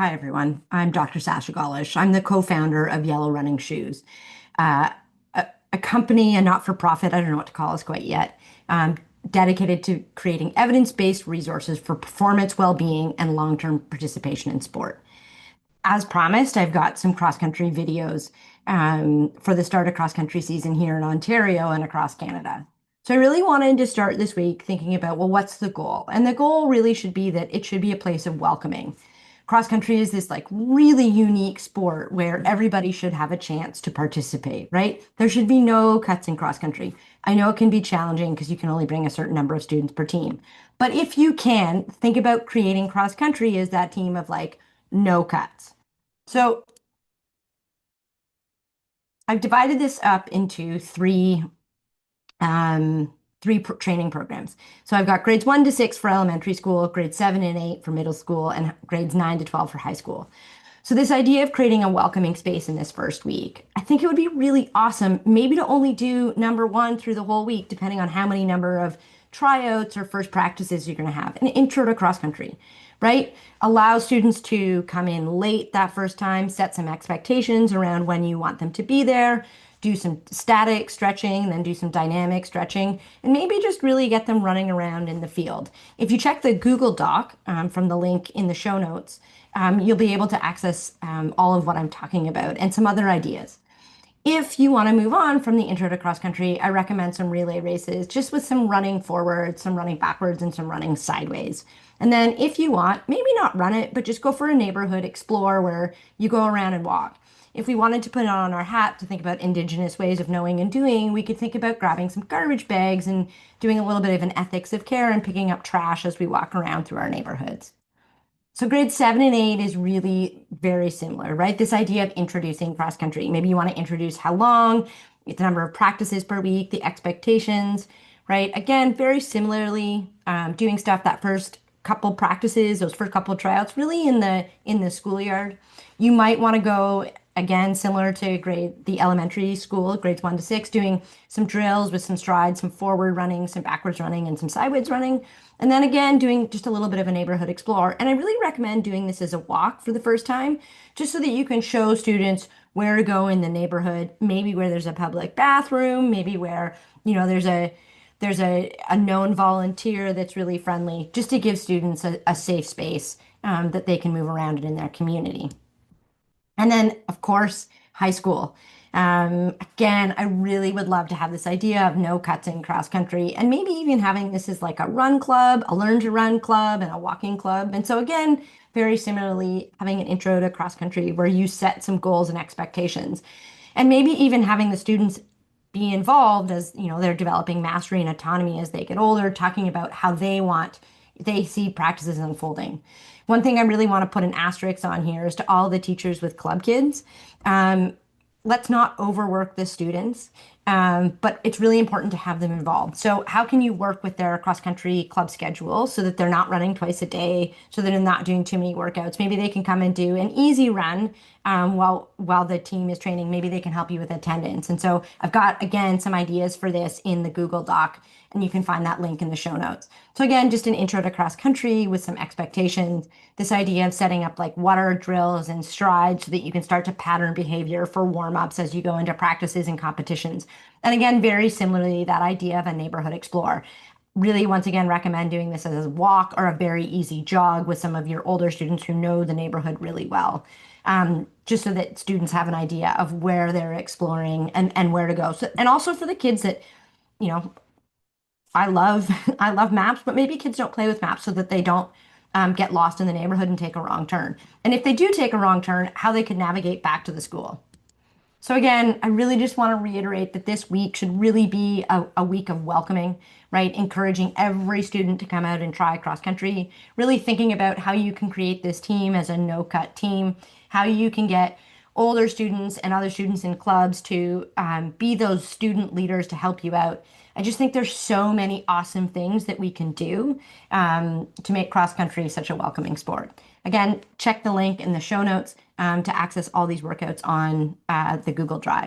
Hi, everyone. I'm Dr. Sasha Golish. I'm the co-founder of Yellow Running Shoes, uh, a company, a not-for-profit, I don't know what to call us quite yet, um, dedicated to creating evidence-based resources for performance, well-being, and long-term participation in sport. As promised, I've got some cross-country videos for the start of cross-country season here in Ontario and across Canada. So I really wanted to start this week thinking about, well, what's the goal? And the goal really should be that it should be a place of welcoming. Cross country is this like really unique sport where everybody should have a chance to participate, right? There should be no cuts in cross country. I know it can be challenging because you can only bring a certain number of students per team. But if you can, think about creating cross country as that team of like no cuts. So I've divided this up into training programs. So I've got grades 1 to 6 for elementary school, grades 7 and 8 for middle school, and grades 9 to 12 for high school. So this idea of creating a welcoming space in this first week, I think it would be really awesome, maybe to only do number one through the whole week, depending on how many number of tryouts or first practices you're going to have. An intro to cross country, right? Allow students to come in late that first time, set some expectations around when you want them to be there, do some static stretching, then do some dynamic stretching, and maybe just really get them running around in the field. If you check the Google Doc from the link in the show notes, you'll be able to access all of what I'm talking about and some other ideas. If you want to move on from the intro to cross country, I recommend some relay races, just with some running forward, some running backwards, and some running sideways. And then if you want, maybe not run it, but just go for a neighborhood explore where you go around and walk. If we wanted to put it on our hat to think about Indigenous ways of knowing and doing, we could think about grabbing some garbage bags and doing a little bit of an ethics of care and picking up trash as we walk around through our neighborhoods. So grades 7 and 8 is really very similar, right? This idea of introducing cross country. Maybe you want to introduce how long, the number of practices per week, the expectations, right? Again, very similarly, doing stuff that first couple practices, those first couple tryouts, really in the schoolyard. You might want to go again, similar to the elementary school, grades 1 to 6, doing some drills with some strides, some forward running, some backwards running, and some sideways running. And then again, doing just a little bit of a neighborhood explore. And I really recommend doing this as a walk for the first time, just so that you can show students where to go in the neighborhood, maybe where there's a public bathroom, maybe where, there's a known volunteer that's really friendly, just to give students a safe space that they can move around in their community. And then, of course, high school. Again, I really would love to have this idea of no cuts in cross country and maybe even having this as like a run club, a learn to run club, and a walking club. And so, again, very similarly, having an intro to cross country where you set some goals and expectations. And maybe even having the students be involved as, they're developing mastery and autonomy as they get older, talking about how they see practices unfolding. One thing I really want to put an asterisk on here is to all the teachers with club kids. Let's not overwork the students, but it's really important to have them involved. So how can you work with their cross-country club schedule so that they're not running twice a day, so that they're not doing too many workouts? Maybe they can come and do an easy run while the team is training. Maybe they can help you with attendance. And so I've got, again, some ideas for this in the Google Doc, and you can find that link in the show notes. So again, just an intro to cross country with some expectations, this idea of setting up like water drills and strides so that you can start to pattern behavior for warm-ups as you go into practices and competitions. And again, very similarly, that idea of a neighborhood explore. Really, once again, recommend doing this as a walk or a very easy jog with some of your older students who know the neighborhood really well. Just so that students have an idea of where they're exploring and where to go. So, and also for the kids that, you know, I love I love maps, but maybe kids don't play with maps so that they don't get lost in the neighborhood and take a wrong turn. And if they do take a wrong turn, how they can navigate back to the school. So again, I really just want to reiterate that this week should really be a week of welcoming, right? Encouraging every student to come out and try cross country, really thinking about how you can create this team as a no-cut team, how you can get older students and other students in clubs to be those student leaders to help you out. I just think there's so many awesome things that we can do to make cross country such a welcoming sport. Again, check the link in the show notes to access all these workouts on the Google Drive.